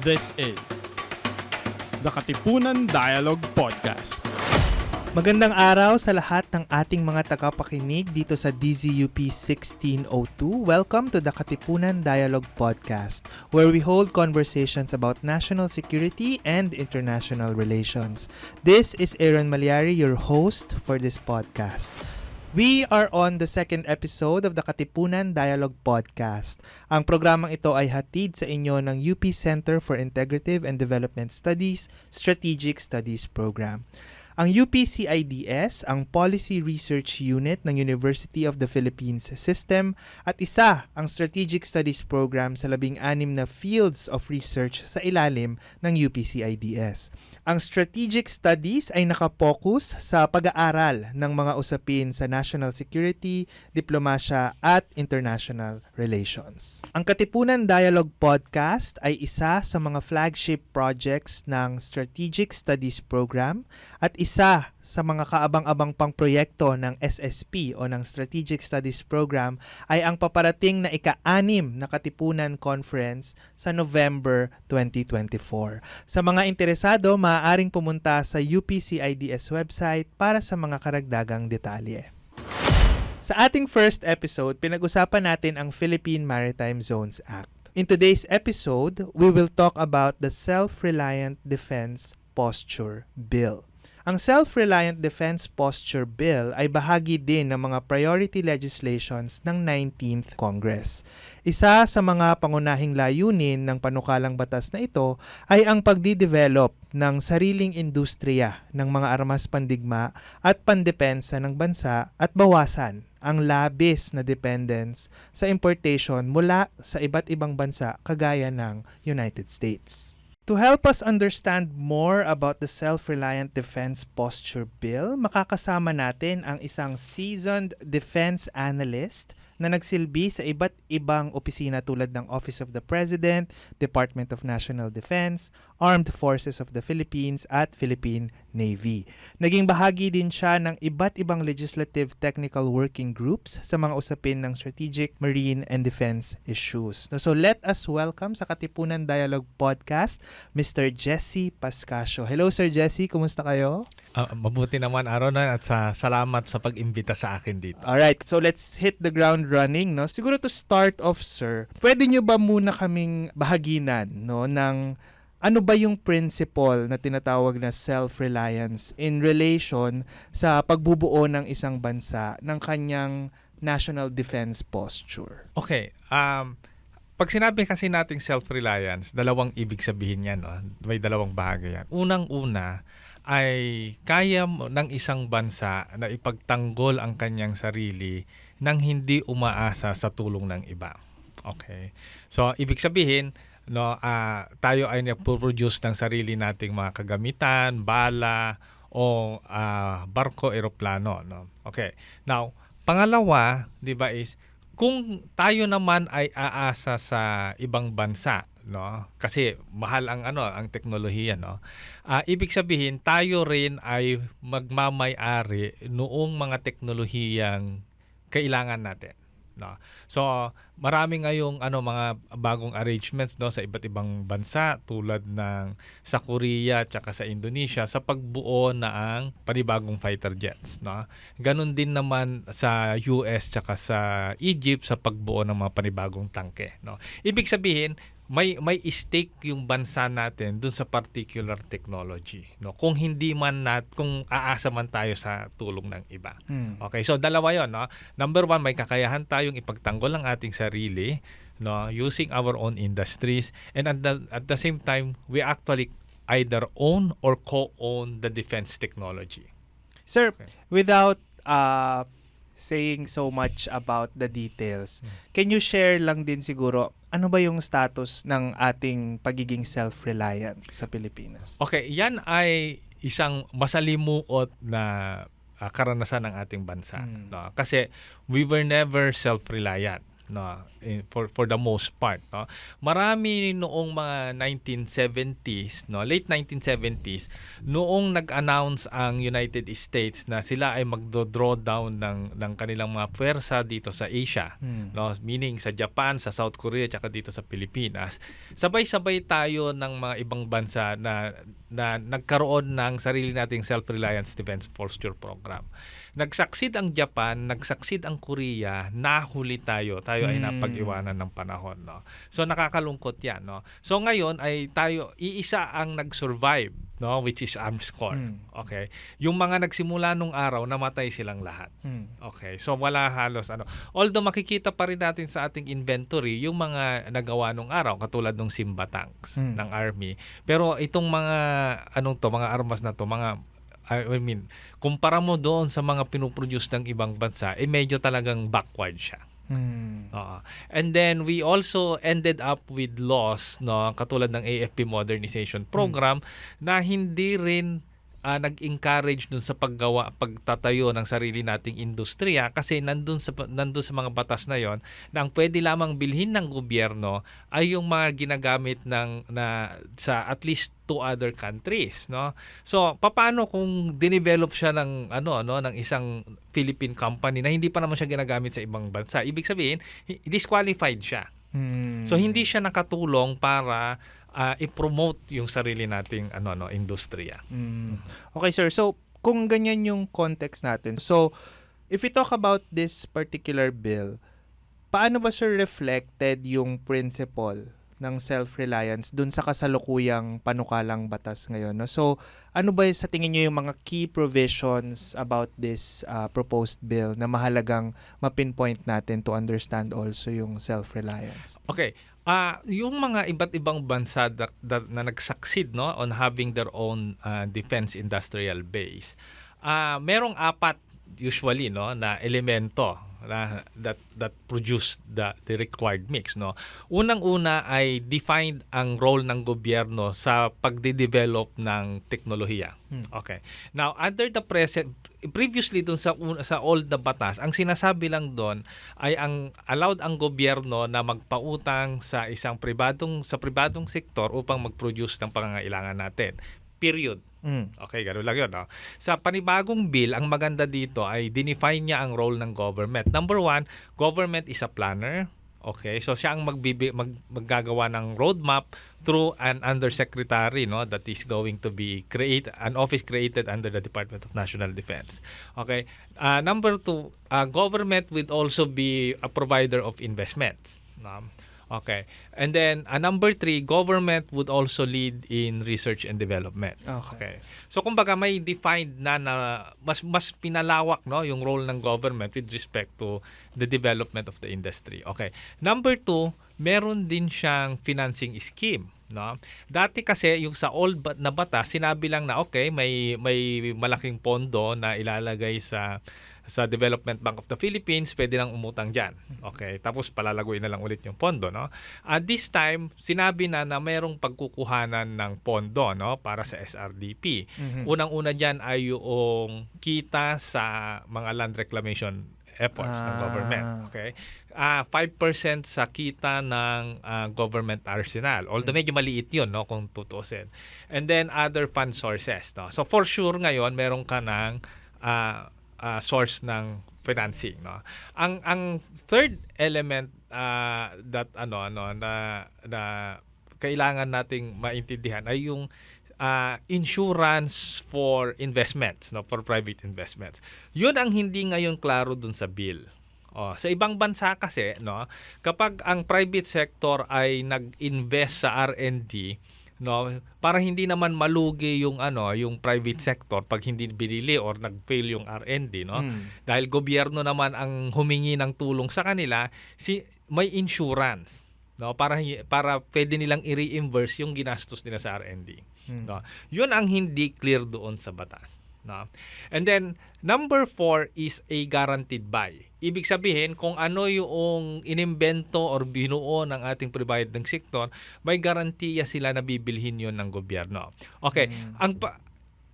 This is the Katipunan Dialogue Podcast. Magandang araw sa lahat ng ating mga tagapakinig dito sa DZUP 1602. Welcome to the Katipunan Dialogue Podcast, where we hold conversations about national security and international relations. This is Aaron Malyari, your host for this podcast. We are on the second episode of the Katipunan Dialogue Podcast. Ang programang ito ay hatid sa inyo ng UP Center for Integrative and Development Studies Strategic Studies Program. Ang UP-CIDS, ang Policy Research Unit ng University of the Philippines System, at isa ang Strategic Studies Program sa 16 na fields of research sa ilalim ng UP-CIDS. Ang Strategic Studies ay nakapokus sa pag-aaral ng mga usapin sa national security, diplomasya at international relations. Ang Katipunan Dialogue Podcast ay isa sa mga flagship projects ng Strategic Studies Program at isa sa mga kaabang-abang pang proyekto ng SSP o ng Strategic Studies Program ay ang paparating na ika-6 na Katipunan Conference sa November 2024. Sa mga interesado, maaaring pumunta sa UP-CIDS website para sa mga karagdagang detalye. Sa ating first episode, pinag-usapan natin ang Philippine Maritime Zones Act. In today's episode, we will talk about the Self-Reliant Defense Posture Bill. Ang Self-Reliant Defense Posture Bill ay bahagi din ng mga priority legislations ng 19th Congress. Isa sa mga pangunahing layunin ng panukalang batas na ito ay ang pagdidevelop ng sariling industriya ng mga armas pandigma at pandepensa ng bansa at bawasan ang labis na dependence sa importation mula sa iba't ibang bansa kagaya ng United States. To help us understand more about the Self-Reliant Defense Posture Bill, makakasama natin ang isang seasoned defense analyst na nagsilbi sa iba't ibang opisina tulad ng Office of the President, Department of National Defense, Armed Forces of the Philippines at Philippine Navy. Naging bahagi din siya ng iba't ibang legislative technical working groups sa mga usapin ng strategic, marine, and defense issues. So let us welcome sa Katipunan Dialogue Podcast, Mr. Jesse Pascasio. Hello Sir Jesse, kumusta kayo? Mabuti naman, Aaron, at salamat sa pag-imbita sa akin dito. Alright, so let's hit the ground running, no? Siguro to start off, sir, pwede nyo ba muna kaming bahaginan, no, ng ano ba yung principle na tinatawag na self-reliance in relation sa pagbubuo ng isang bansa ng kanyang national defense posture? Okay, pag sinabi kasi nating self-reliance, dalawang ibig sabihin yan, no? May dalawang bahagi yan. Unang-una ay kaya ng isang bansa na ipagtanggol ang kanyang sarili nang hindi umaasa sa tulong ng iba. Okay. So, ibig sabihin, no, tayo ay nagpo-produce ng sarili nating mga kagamitan, bala, o barko, eroplano. No? Okay. Now, pangalawa, di ba, is kung tayo naman ay aasa sa ibang bansa, no, kasi mahal ang ang teknolohiya, no, ibig sabihin tayo rin ay magmamay-ari noong mga teknolohiyang kailangan natin, no. So marami ngayong mga bagong arrangements, no, sa iba't ibang bansa tulad ng sa Korea at sa Indonesia sa pagbuo na ang panibagong fighter jets, no. Ganon din naman sa US at sa Egypt sa pagbuo ng mga panibagong tangke, no. Ibig sabihin may stake yung bansa natin dun sa particular technology, no, kung hindi man kung aasa man tayo sa tulong ng iba. Okay, so dalawa yon, no. Number one, may kakayahan tayong ipagtanggol ang ating sarili, no, using our own industries, and at the same time we actually either own or co-own the defense technology. Sir, okay, without saying so much about the details, can you share lang din siguro ano ba yung status ng ating pagiging self-reliant sa Pilipinas? Okay, yan ay isang masalimuot na karanasan ng ating bansa, no? Kasi we were never self-reliant. no, for the most part, no. Marami noong mga 1970s, no, late 1970s, noong nag-announce ang United States na sila ay magdo-draw down ng kanilang mga puwersa dito sa Asia, no, meaning sa Japan, sa South Korea, at dito sa Pilipinas. Sabay-sabay tayo ng mga ibang bansa na nagkaroon ng sarili nating self-reliance defense posture program. Nagsaksid ang Japan, nagsaksid ang Korea, nahuli tayo ay napag-iwanan ng panahon, no. So nakakalungkot 'yan, no. So ngayon ay tayo iisa ang nag-survive, no, which is Arms Corps. Okay? Yung mga nagsimula nung araw, namatay silang lahat. Okay? So wala halos ano. Although makikita pa rin natin sa ating inventory yung mga nagawa nung araw katulad ng Simba tanks ng Army. Pero itong mga mga armas na to, I mean, kumpara mo doon sa mga pinoproduce ng ibang bansa, medyo talagang backward siya. And then we also ended up with laws, no, katulad ng AFP modernization program na hindi rin nag-encourage dun sa pagtatayo ng sarili nating industriya kasi nandun sa mga batas na yon na ang pwede lamang bilhin ng gobyerno ay yung mga ginagamit sa at least 2 other countries, no. So paano kung dinevelop siya ng ng isang Philippine company na hindi pa naman siya ginagamit sa ibang bansa? Ibig sabihin disqualified siya. So hindi siya nakatulong para i-promote yung sarili nating industriya. Okay, sir. So kung ganyan yung context natin. So if we talk about this particular bill, paano ba, sir, reflected yung principle ng self-reliance dun sa kasalukuyang panukalang batas ngayon, no? So ano ba sa tingin niyo yung mga key provisions about this proposed bill na mahalagang mapinpoint natin to understand also yung self-reliance? Okay. Yung mga iba't ibang bansa na nag-succeed, no, on having their own defense industrial base, merong 4 usually, no, na elemento that produce the required mix, no. Unang-una ay defined ang role ng gobyerno sa pagde-develop ng teknolohiya. Okay. Now, under the previously dun sa old na batas, ang sinasabi lang doon ay allowed ang gobyerno na magpautang sa pribadong sektor upang mag-produce ng pangangailangan natin. Period. Okay, gano'n lang yun, no? Sa panibagong bill, ang maganda dito ay dinefine niya ang role ng government. Number 1, government is a planner. Okay, so siya ang maggagawa ng roadmap through an undersecretary, no, that is going to be an office created under the Department of National Defense. Okay, number 2, government would also be a provider of investments. Okay. And then number 3, government would also lead in research and development. Okay. So kumbaga may defined na mas pinalawak, no, yung role ng government with respect to the development of the industry. Okay. Number 2, meron din siyang financing scheme, no. Dati kasi yung sa old na batas, sinabi lang na okay, may malaking pondo na ilalagay sa Development Bank of the Philippines, pwede nang umutang dyan. Okay, tapos palalaguin na lang ulit yung pondo, no? At this time, sinabi na mayroong pagkukuhanan ng pondo, no, para sa SRDP. Unang-una dyan ay yung kita sa mga land reclamation efforts ng government. Okay? 5% sa kita ng government arsenal. Although medyo maliit yun, no, kung tutusin. And then other fund sources, no? So for sure ngayon, meron ka ng source ng financing, no. Ang third element that na kailangan nating maintindihan ay yung insurance for investments, no, for private investments. Yun ang hindi ngayon klaro dun sa bill. Sa ibang bansa kasi, no, kapag ang private sector ay nag-invest sa R&D, no, para hindi naman malugi yung private sector pag hindi binili or nag-fail yung R&D, no, dahil gobyerno naman ang humingi ng tulong sa kanila, may insurance, no, para pwede nilang i-reimburse yung ginastos nila sa R&D, no. Yun ang hindi clear doon sa batas, no. And then number 4 is a guaranteed buy. Ibig sabihin, kung ano yung inimbento or binuo ng ating providing sector, may garantiya sila na bibilhin yun ng gobyerno. Okay,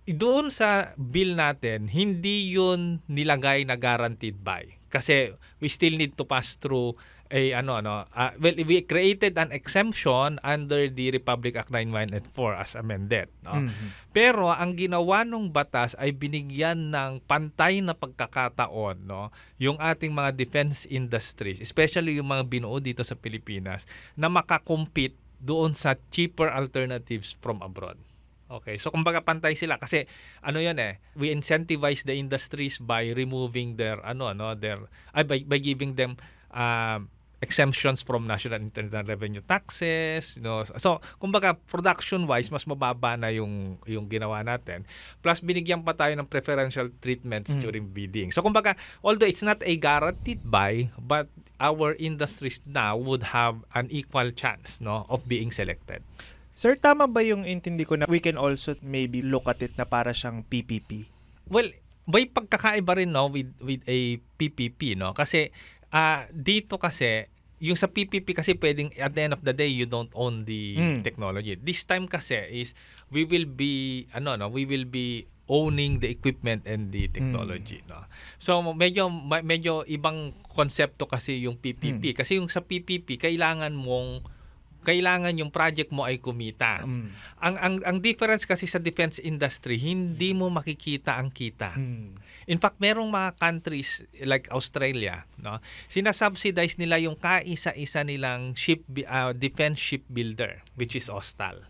doon sa bill natin, hindi yun nilagay na guaranteed buy. Kasi we still need to pass through we created an exemption under the Republic Act 9184 as amended, no? Pero ang ginawa nung batas ay binigyan ng pantay na pagkakataon, no, yung ating mga defense industries, especially yung mga binuo dito sa Pilipinas, na makakompete doon sa cheaper alternatives from abroad. Okay, so kumbaga pantay sila kasi we incentivize the industries by removing by giving them exemptions from national and internal revenue taxes, So, kumbaga production-wise mas mababa na yung ginawa natin. Plus binigyan pa tayo ng preferential treatments during bidding. So, kumbaga although it's not a guaranteed buy, but our industries now would have an equal chance, of being selected. Sir, tama ba yung intindi ko na we can also maybe look at it na para siyang PPP? Well, may pagkakaiba rin with a PPP, kasi dito kasi yung sa PPP kasi pwedeng at the end of the day you don't own the technology. This time kasi is we will be owning the equipment and the technology, So medyo ibang konsepto kasi yung PPP kasi yung sa PPP kailangan yung project mo ay kumita. Ang difference kasi sa defense industry, hindi mo makikita ang kita. In fact, merong mga countries like Australia, sinasubsidize nila yung kaisa-isa nilang defense shipbuilder, which is Austal.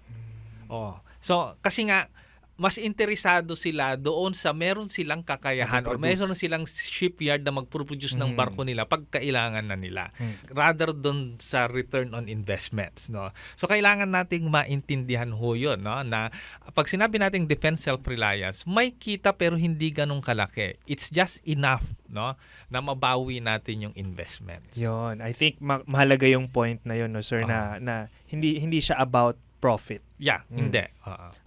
So, kasi nga mas interesado sila doon sa meron silang kakayahan or meron silang shipyard na magproduce ng barko nila pag kailangan na nila rather doon sa return on investments, So kailangan nating maintindihan yun, na pag sinabi nating defense self-reliance, may kita pero hindi ganun kalaki. It's just enough, na mabawi natin yung investments. Yon, I think mahalaga yung point na yun, sir, na hindi siya about profit. Yeah, hindi.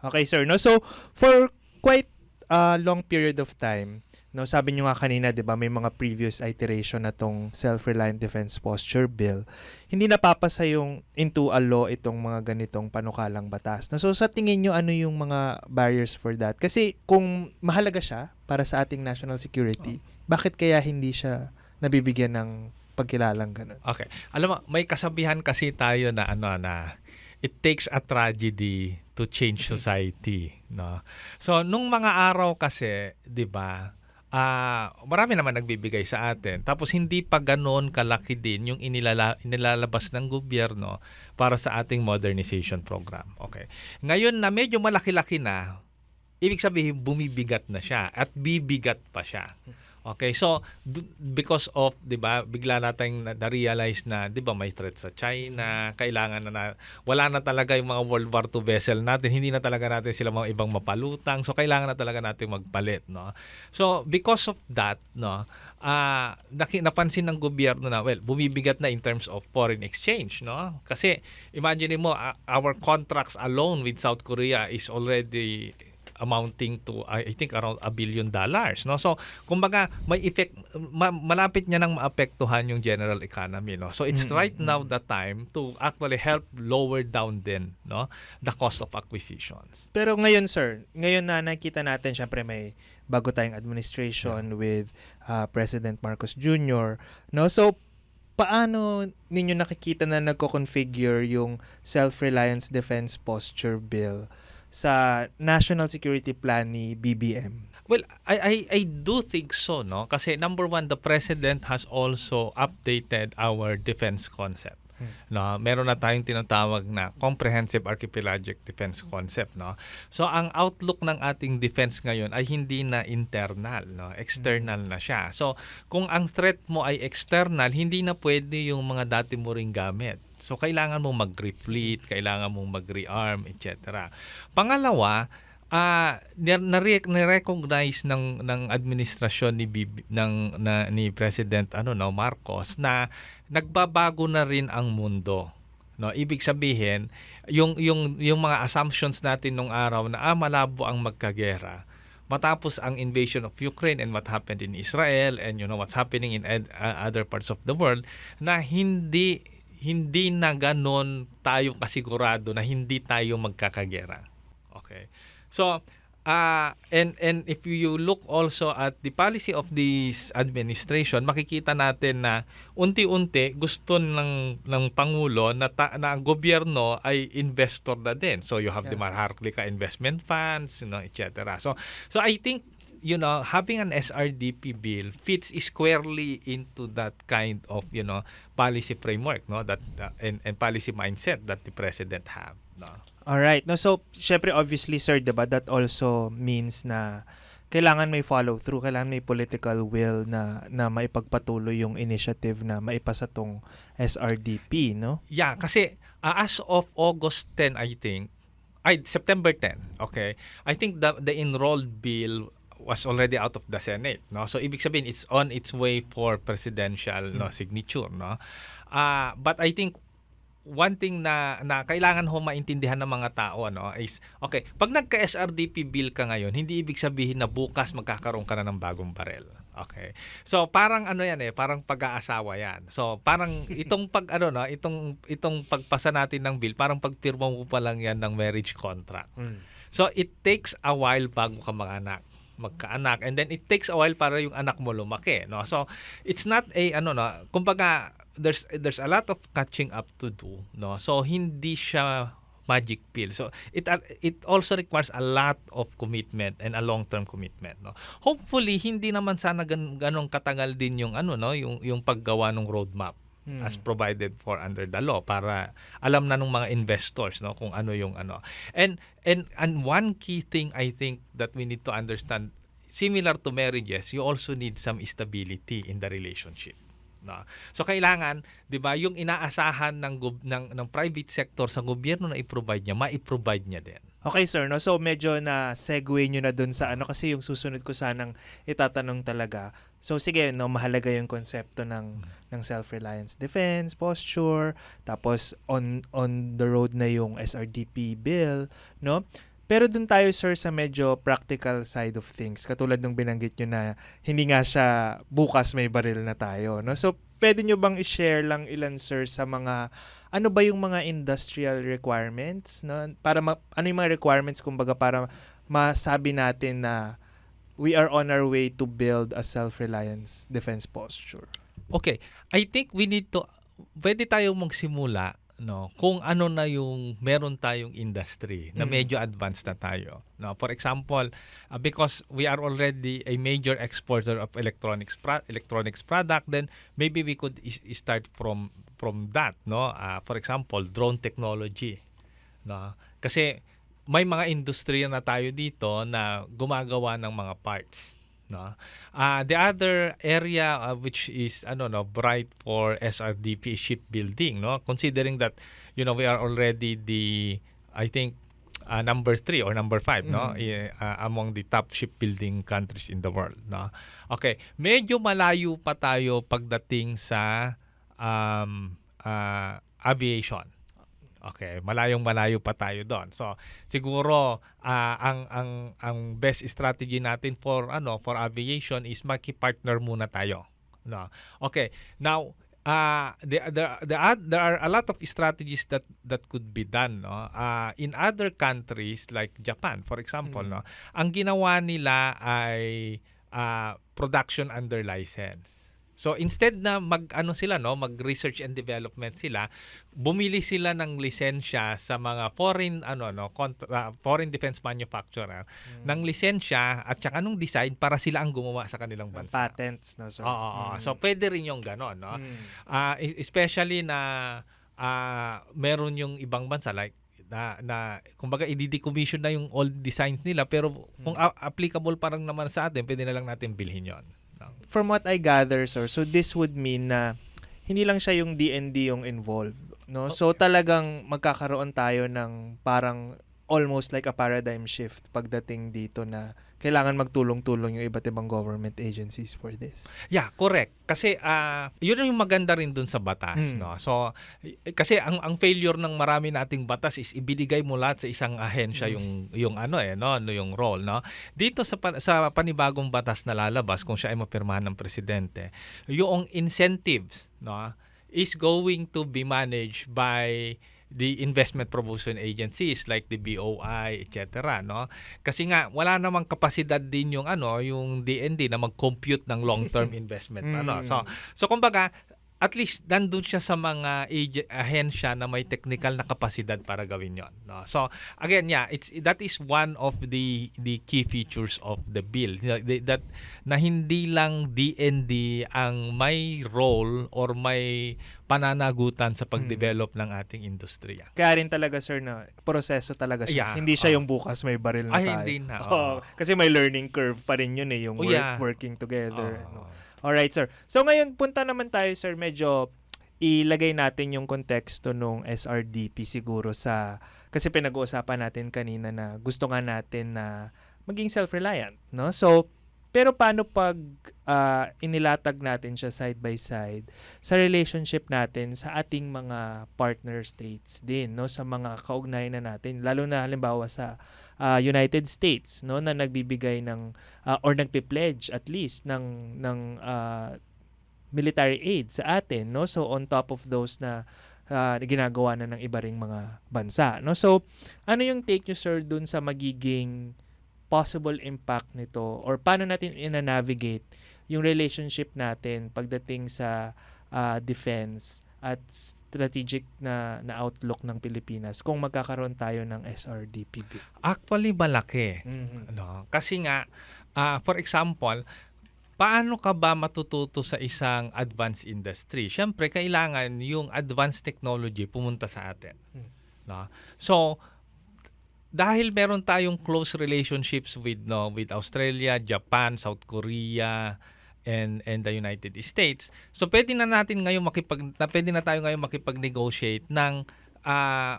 Okay, sir. So, for quite a long period of time, sabi nyo nga kanina, di ba, may mga previous iteration na tong Self-Reliant Defense Posture Bill. Hindi napapasa yung into a law itong mga ganitong panukalang batas. So, sa tingin nyo, ano yung mga barriers for that? Kasi kung mahalaga siya para sa ating national security, bakit kaya hindi siya nabibigyan ng pagkilalang ganun? Okay. Alam mo, may kasabihan kasi tayo na it takes a tragedy to change society, So nung mga araw kasi, 'di ba? Marami naman nagbibigay sa atin. Tapos hindi pa ganoon kalaki din yung inilalabas ng gobyerno para sa ating modernization program. Okay. Ngayon na medyo malaki-laki na, ibig sabihin bumibigat na siya at bibigat pa siya. Okay, so because of, 'di ba, bigla nating na-realize na, 'di ba, may threat sa China, kailangan na wala na talaga yung mga World War II vessel natin, hindi na talaga natin sila mga ibang mapalutang. So kailangan na talaga natin magpalit, So because of that, napansin ng gobyerno na bumibigat na in terms of foreign exchange, Kasi imagine mo, our contracts alone with South Korea is already amounting to I think around $1 billion, So kumbaga may effect, malapit niya nang maapektuhan yung general economy, So it's right now the time to actually help lower down din, the cost of acquisitions. Pero ngayon, sir, na nakita natin, syempre may bago tayong administration with President Marcos Jr., So paano ninyo nakikita na nagko-configure yung Self-Reliance Defense Posture Bill sa National Security Plan ni BBM? Well, I do think so, Kasi number one, the President has also updated our defense concept. Meron na tayong tinatawag na comprehensive archipelagic defense concept, So ang outlook ng ating defense ngayon ay hindi na internal, external na siya. So kung ang threat mo ay external, hindi na pwede yung mga dati mo ring gamit. So kailangan mong mag-refleet, kailangan mong mag-rearm, etc. Pangalawa, na-recognize ng administrasyon ni President Marcos na nagbabago na rin ang mundo. Ibig sabihin, yung mga assumptions natin nung araw na malabo ang magkagera. Matapos ang invasion of Ukraine and what happened in Israel and what's happening in other parts of the world, na hindi na ganon tayo kasigurado na hindi tayo magkakagera. Okay. So, And if you look also at the policy of this administration, makikita natin na unti-unti gusto ng pangulo na ang gobyerno ay investor na din. So you have the Maharlika investment funds, etc. So I think having an SRDP bill fits squarely into that kind of policy framework, that and policy mindset that the president have. Alright. No, so, syempre, obviously, sir, diba, that also means na kailangan may follow-through, kailangan may political will na maipagpatuloy yung initiative na maipasa tong SRDP, no? Yeah, kasi as of August 10, I think, September 10, okay, I think the enrolled bill was already out of the Senate, no? So, ibig sabihin, it's on its way for presidential signature, no? But I think one thing na kailangan ho maintindihan ng mga tao is okay, pag nagka-SRDP bill ka ngayon, hindi ibig sabihin na bukas magkakaroon ka na ng bagong barel. Okay. So parang parang pag-aasawa 'yan. So parang itong itong pagpasa natin ng bill, parang pagpirma mo pa lang 'yan ng marriage contract. So it takes a while bago ka magkaanak, and then it takes a while para yung anak mo lumaki, no? So it's not a kumbaga there's a lot of catching up to do, no? So hindi siya magic pill. So it also requires a lot of commitment and a long-term commitment, no? Hopefully hindi naman sana ganong katagal din yung yung paggawa ng roadmap as provided for under the law para alam na ng mga investors, no, kung ano yung And one key thing I think that we need to understand, similar to marriages, you also need some stability in the relationship. No. So kailangan, 'di ba, yung inaasahan ng private sector sa gobyerno na i-provide niya, ma-i-provide niya din. Okay, sir, no. So medyo na segue niyo na dun sa kasi yung susunod ko sanang itatanong talaga. So sige, no, mahalaga yung konsepto ng self-reliance defense, posture, tapos on the road na yung SRDP bill, no? Pero dun tayo, sir, sa medyo practical side of things. Katulad nung binanggit nyo na hindi nga siya bukas may baril na tayo, no? So, pwede nyo bang i-share lang ilan, sir, sa mga, ano ba yung mga industrial requirements, no? Para ano yung mga requirements, kumbaga, para masabi natin na we are on our way to build a self-reliance defense posture? Okay. I think pwede tayong magsimula, no, kung ano na yung meron tayong industry na medyo advanced na tayo, no. For example, because we are already a major exporter of electronics product, then maybe we could start from that, no. For example, drone technology, no, kasi may mga industriya na tayo dito na gumagawa ng mga parts, no. The other area which is bright for SRDP is shipbuilding, no, considering that we are already I think number 3 or number 5, no, among the top shipbuilding countries in the world, no. Okay, medyo malayo pa tayo pagdating sa aviation. Okay, malayo pa tayo doon. So, siguro ang best strategy natin for aviation is maki-partner muna tayo, no. Okay. Now, there are a lot of strategies that could be done, no. In other countries like Japan, for example, no, ang ginawa nila ay production under license. So instead na mag-research and development sila, bumili sila ng lisensya sa mga foreign defense manufacturer ng lisensya at saka nung design para sila ang gumawa sa kanilang bansa. Patents, no, sir. So pwede rin yung gano'n, no. Especially na meron yung ibang bansa like na kumbaga i-decommission na yung old designs nila, pero kung applicable parang naman sa atin, pwede na lang natin bilhin yon. From what I gather, sir, so this would mean na hindi lang siya yung DND yung involved, no? So talagang magkakaroon tayo ng parang almost like a paradigm shift pagdating dito na kailangan magtulong-tulong yung iba't ibang government agencies for this. Yeah, correct. Kasi yun yung maganda rin dun sa batas, no. So kasi ang failure ng marami nating batas is ibinigay mo lahat sa isang ahensya yung yung role, no. Dito sa panibagong batas na lalabas kung siya ay mapirmahan ng presidente, yung incentives, no, is going to be managed by the investment promotion agencies like the BOI, etc., no? Kasi nga wala namang kapasidad din yung yung DND na mag-compute ng long-term investment So kumbaga, at least nandun siya sa mga ahensya na may technical na kapasidad para gawin yon, no? So again, that is one of the key features of the bill, that na hindi lang DND ang may role or may pananagutan sa pagdevelop ng ating industriya. Kaya rin talaga, sir, na proseso talaga siya. Hindi siya yung bukas may baril na tayo. Hindi na. Kasi may learning curve pa rin yun yung working together. Alright, sir. So ngayon, punta naman tayo, sir, medyo ilagay natin yung konteksto nung SRDP siguro kasi pinag-uusapan natin kanina na gusto nga natin na maging self-reliant, no? So, pero paano pag inilatag natin siya side by side sa relationship natin sa ating mga partner states din, no? Sa mga kaugnayan na natin, lalo na halimbawa sa United States, no, na nagbibigay ng or nagpe-pledge at least ng military aid sa atin, no? So on top of those na ginagawa na ng iba ring mga bansa, no? So ano yung take nyo, sir, dun sa magiging possible impact nito or paano natin ina-navigate yung relationship natin pagdating sa defense at strategic na outlook ng Pilipinas kung magkakaroon tayo ng SRDP bill? Actually, malaki. No? Kasi nga, for example, paano ka ba matututo sa isang advanced industry? Siyempre, kailangan yung advanced technology pumunta sa atin. No? So, dahil meron tayong close relationships with Australia, Japan, South Korea, and the United States. So pwede na tayo ngayon makipag-negotiate ng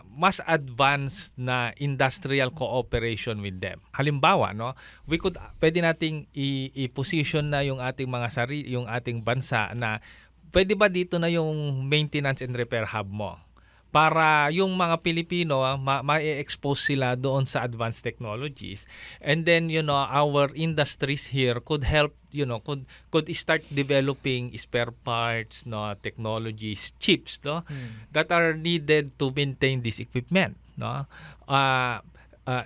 mas advanced na industrial cooperation with them. Halimbawa, no, pwede nating i-position na yung ating yung ating bansa na pwede ba dito na yung maintenance and repair hub mo? Para yung mga Pilipino ma-expose sila doon sa advanced technologies, and then our industries here could help, could start developing spare parts, no, technologies, chips, no, that are needed to maintain this equipment, no.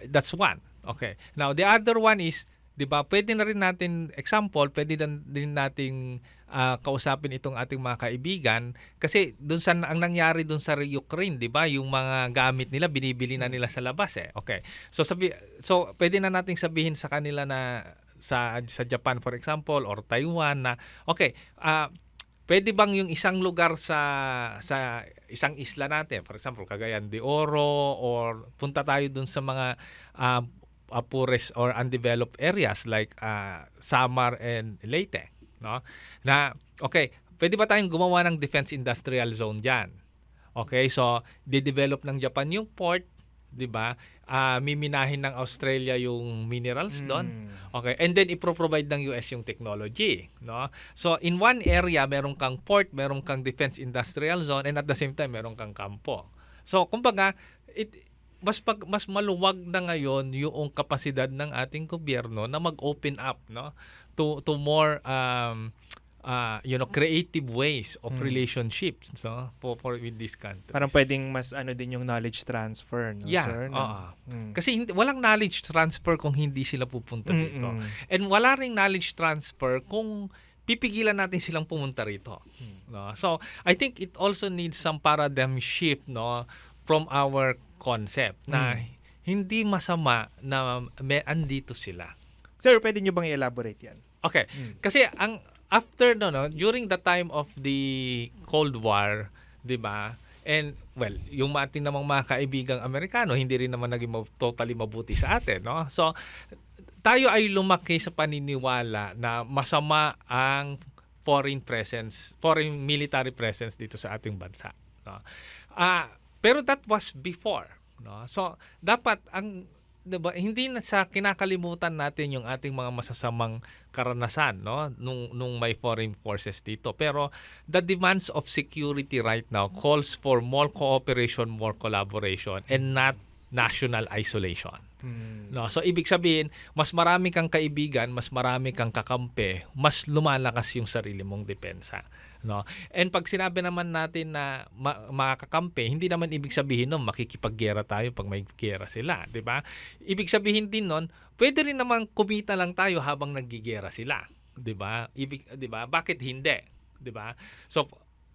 That's one. Okay, now the other one is, di ba, pwede na rin natin, pwede din nating kausapin itong ating mga kaibigan kasi ang nangyari dun sa Ukraine, di ba, yung mga gamit nila binibili na nila sa labas Okay. So pwede na nating sabihin sa kanila na sa Japan, for example, or Taiwan na okay, pwede bang yung isang lugar sa isang isla natin, for example, Cagayan de Oro, or punta tayo dun sa mga poorest or undeveloped areas like Samar and Leyte, no? Na okay, pwede ba tayong gumawa ng defense industrial zone diyan? Okay, so de-develop ng Japan yung port, 'di ba? Miminahin ng Australia yung minerals doon. Okay, and then i-provide ng US yung technology, no? So in one area meron kang port, meron kang defense industrial zone, and at the same time meron kang kampo. So kumbaga, mas maluwag na ngayon yung kapasidad ng ating gobyerno na mag-open up, no, to more creative ways of relationships, so for with this country. Parang pwedeng mas din yung knowledge transfer, no, sir? Kasi walang knowledge transfer kung hindi sila pupunta dito. And wala ring knowledge transfer kung pipigilan natin silang pumunta rito. No? So I think it also needs some paradigm shift, no, from our concept na hindi masama na andito sila. Sir, pwede nyo bang i-elaborate yan? Okay. Kasi after during the time of the Cold War, 'di ba? And yung ating namang mga kaibigang Amerikano hindi rin naman naging totally mabuti sa atin, no? So tayo ay lumaki sa paniniwala na masama ang foreign military presence dito sa ating bansa, no? Pero that was before, no? So dapat diba, hindi na sa kinakalimutan natin yung ating mga masasamang karanasan, no, nung may foreign forces dito. Pero the demands of security right now calls for more cooperation, more collaboration, and not national isolation. No, so ibig sabihin, mas marami kang kaibigan, mas marami kang kakampi, mas lumalakas yung sarili mong depensa, no? And pag sinabi naman natin na makakakampi, hindi naman ibig sabihin nun makikipaggera tayo pag may gera sila, 'di ba? Ibig sabihin din nun, pwede rin naman kumita lang tayo habang naggigera sila, 'di ba? 'Di ba? Bakit hindi? 'Di ba? So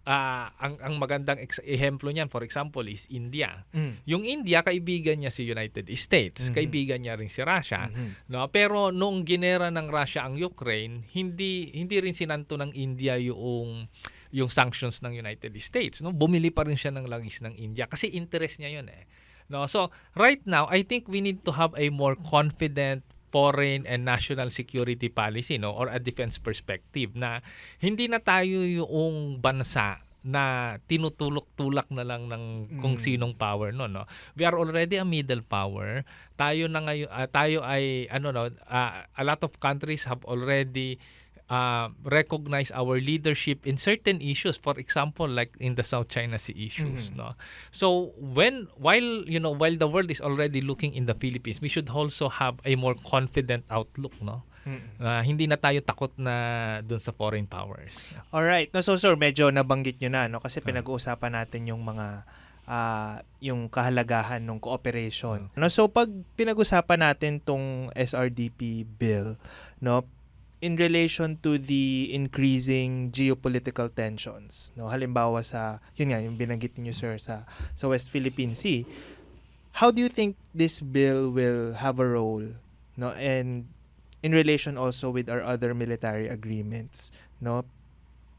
ang magandang ehemplo niyan, for example, is India. Yung India, kaibigan niya si United States, kaibigan niya rin si Russia, no? Pero noong ginera ng Russia ang Ukraine, hindi rin sinanto ng India yung sanctions ng United States, no? Bumili pa rin siya ng langis ng India kasi interest niya 'yun eh. No? So, right now, I think we need to have a more confident foreign and national security policy, no, or a defense perspective, na hindi na tayo yung bansa na tinutulak-tulak na lang ng kung sinong power no. We are already a middle power. Tayo na ngayon tayo ay a lot of countries have already recognize our leadership in certain issues, for example like in the South China Sea issues, no. So while the world is already looking in the Philippines, we should also have a more confident outlook, no. Hindi na tayo takot na dun sa foreign powers. All right. No, so sir, medyo nabanggit nyo na, no, kasi pinag-uusapan natin yung mga yung kahalagahan ng cooperation. No, so pag pinag-usapan natin tong SRDP bill, no, in relation to the increasing geopolitical tensions, no, halimbawa sa yun nga yung binanggit niyo sir sa West Philippine Sea, how do you think this bill will have a role, no, and in relation also with our other military agreements, no,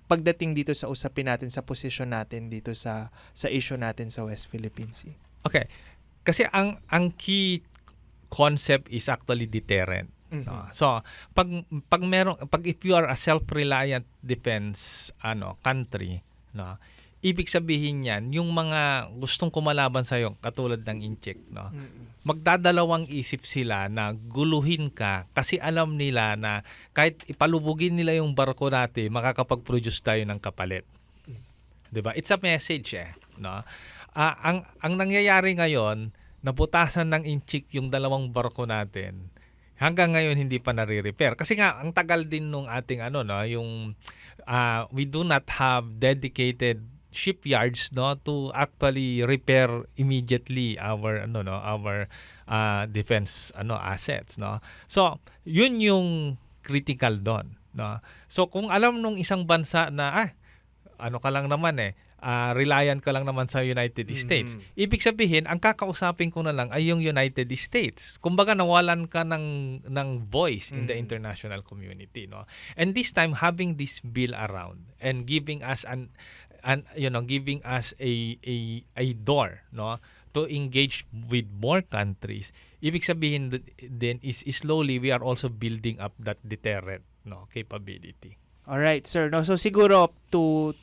pagdating dito sa usapin natin sa position natin dito sa issue natin sa West Philippine Sea? Okay, kasi ang key concept is actually deterrent. No? So pag if you are a self-reliant defense country, no, ibig sabihin niyan yung mga gustong kumalaban sa iyo katulad ng Incheck, no, magdadalawang isip sila na guluhin ka kasi alam nila na kahit ipalubugin nila yung barko natin, makakapag-produce tayo ng kapalit. 'Di ba? It's a message no. Ang nangyayari ngayon, nabutasan ng Incheck yung dalawang barko natin. Hanggang ngayon hindi pa nare-repair kasi nga ang tagal din nung ating yung we do not have dedicated shipyards, no, to actually repair immediately our defense assets, no. So yun yung critical doon, no. So kung alam nung isang bansa na ka lang naman reliant ka lang naman sa United States. Ibig sabihin, ang kakausapin ko na lang ay yung United States. Kumbaga nawalan ka ng voice in the international community, no. And this time having this bill around and giving us giving us a door, no, to engage with more countries. Ibig sabihin then is slowly we are also building up that deterrent, no, capability. All right, sir. No, so siguro to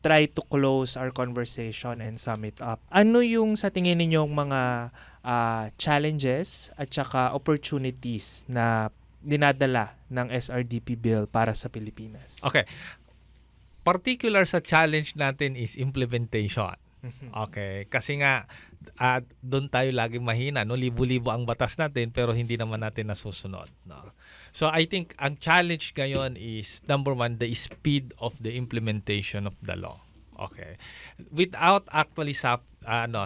try to close our conversation and sum it up, ano yung sa tingin ninyong mga challenges at saka opportunities na dinadala ng SRDP bill para sa Pilipinas? Okay. Particular sa challenge natin is implementation. Okay, kasi nga doon tayo lagi mahina, no, libo-libo ang batas natin pero hindi naman natin nasusunod, no. So I think ang challenge ngayon is number one, the speed of the implementation of the law. Okay, without actually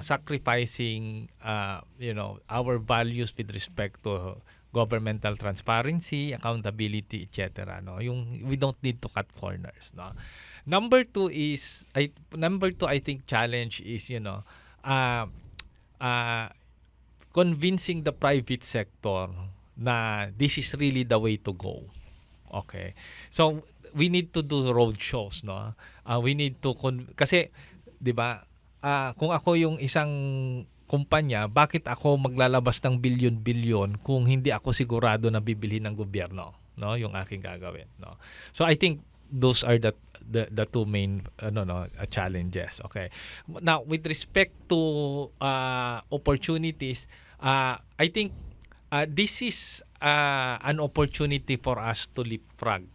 sacrificing our values with respect to governmental transparency, accountability, etc. No, we don't need to cut corners, no. Number two, I think challenge is convincing the private sector na this is really the way to go. Okay. So we need to do road shows, no. We need to kasi 'di ba? Kung ako yung isang kumpanya, bakit ako maglalabas ng bilyon-bilyon kung hindi ako sigurado na bibilhin ng gobyerno, no, yung aking gagawin, no. So I think those are the two main challenges. Okay. Now with respect to opportunities, I think this is an opportunity for us to leapfrog,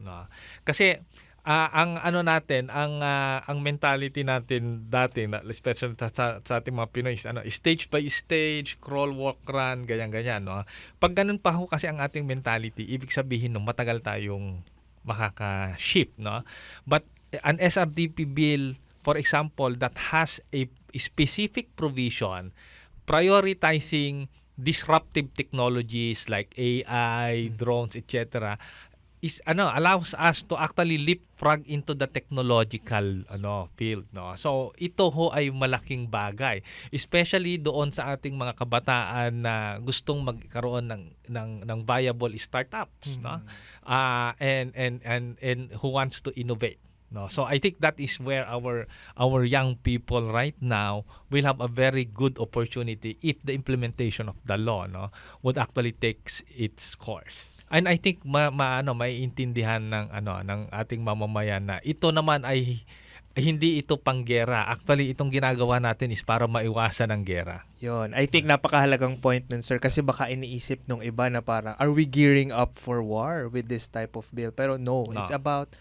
no. Kasi ang ano natin, ang mentality natin dati, especially sa ating mga Pinoy, stage by stage, crawl, walk, run, ganyan-ganyan, no? Pag ganun pa ho kasi ang ating mentality, ibig sabihin no, matagal tayong makaka-shift, no? But an SRDP bill, for example, that has a specific provision prioritizing disruptive technologies like AI, drones, etc., allows us to actually leapfrog into the technological field, no. So ito ho ay malaking bagay, especially doon sa ating mga kabataan na gustong magkaroon ng viable startups, no. And who wants to innovate, no. So I think that is where our young people right now will have a very good opportunity if the implementation of the law, no, would actually takes its course. And I think maiintindihan ng ating mamamayan na ito naman ay hindi ito panggera. Actually, itong ginagawa natin is para maiwasan ang gera. Yun. I think napakahalagang point nun, sir, kasi baka iniisip nung iba na parang, are we gearing up for war with this type of bill? Pero no. It's about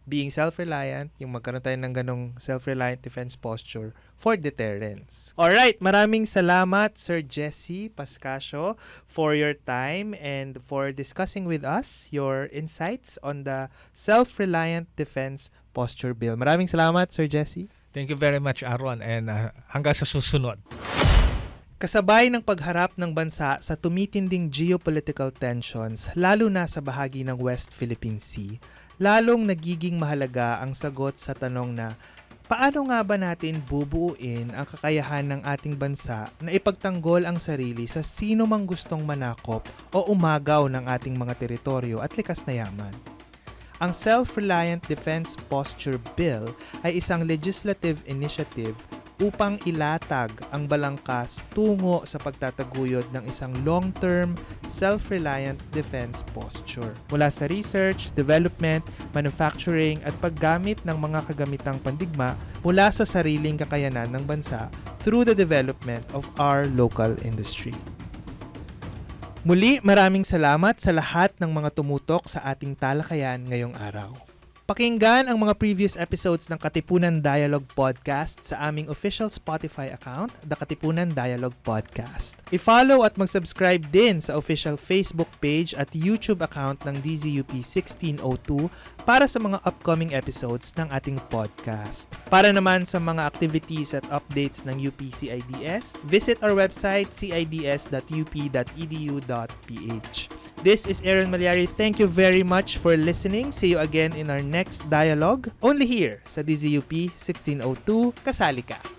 being self-reliant, yung magkaroon tayo ng ganong self-reliant defense posture for deterrence. Alright, maraming salamat Sir Jesse Pascasio for your time and for discussing with us your insights on the self-reliant defense posture bill. Maraming salamat Sir Jesse. Thank you very much, Aaron, and hanggang sa susunod. Kasabay ng pagharap ng bansa sa tumitinding geopolitical tensions, lalo na sa bahagi ng West Philippine Sea, lalong nagiging mahalaga ang sagot sa tanong na paano nga ba natin bubuuin ang kakayahan ng ating bansa na ipagtanggol ang sarili sa sino mang gustong manakop o umagaw ng ating mga teritoryo at likas na yaman. Ang Self-Reliant Defense Posture Bill ay isang legislative initiative upang ilatag ang balangkas tungo sa pagtataguyod ng isang long-term, self-reliant defense posture. Mula sa research, development, manufacturing at paggamit ng mga kagamitang pandigma mula sa sariling kakayanan ng bansa through the development of our local industry. Muli, maraming salamat sa lahat ng mga tumutok sa ating talakayan ngayong araw. Pakinggan ang mga previous episodes ng Katipunan Dialogue Podcast sa aming official Spotify account, The Katipunan Dialogue Podcast. I-follow at mag-subscribe din sa official Facebook page at YouTube account ng DZUP 1602 para sa mga upcoming episodes ng ating podcast. Para naman sa mga activities at updates ng UP-CIDS, visit our website cids.up.edu.ph. This is Aaron Malyari. Thank you very much for listening. See you again in our next dialogue. Only here sa DZUP 1602. Kasali ka!